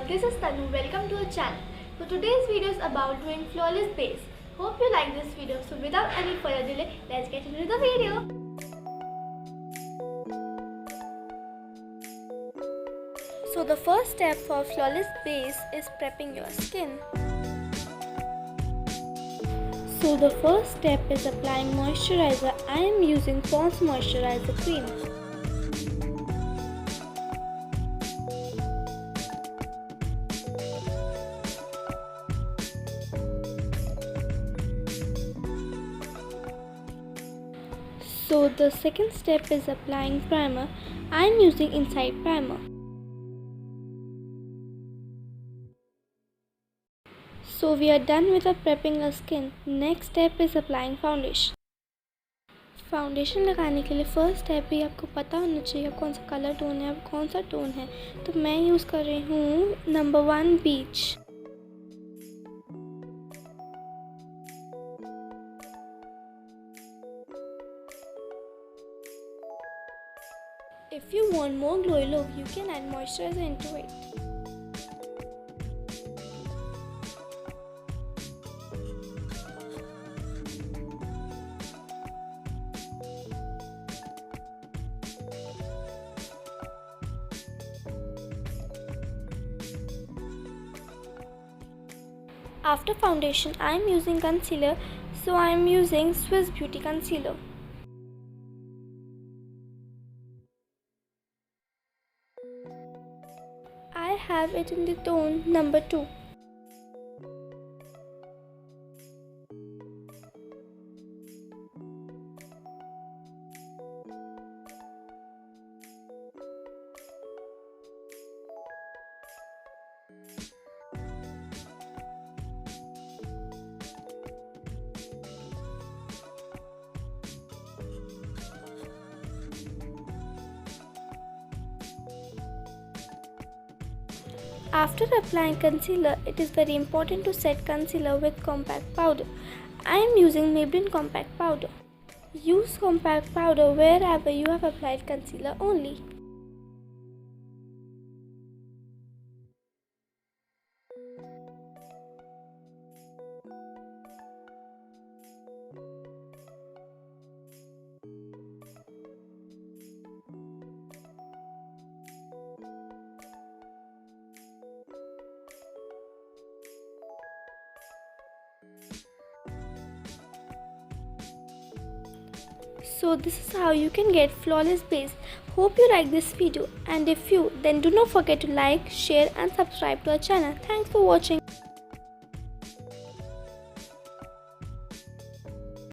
this is Tanu. Welcome to our channel. So today's video is about doing flawless base. Hope you like this video. So without any further delay, let's get into the video. So the first step for flawless base is prepping your skin. So the first step is applying moisturizer. I am using Pond's moisturizer cream. So the second step is applying primer. I am using Inside primer. So we are done with prepping our skin. Next step is applying foundation. Foundation लगाने के लिए first step भी आपको पता होना चाहिए कौन सा कलर टोन है, कौन सा टोन है. तो मैं यूज़ कर रही हूँ number 1 beach. If you want more glowy look, you can add moisturizer into it. After foundation, I am using concealer, so I am using Swiss Beauty concealer. I have it in the tone number 2. After applying concealer, it is very important to set concealer with compact powder. I am using Maybelline compact powder. Use compact powder wherever you have applied concealer only. So this is how you can get flawless base. Hope you like this video, and if you, then do not forget to like, share and subscribe to our channel. Thanks for watching.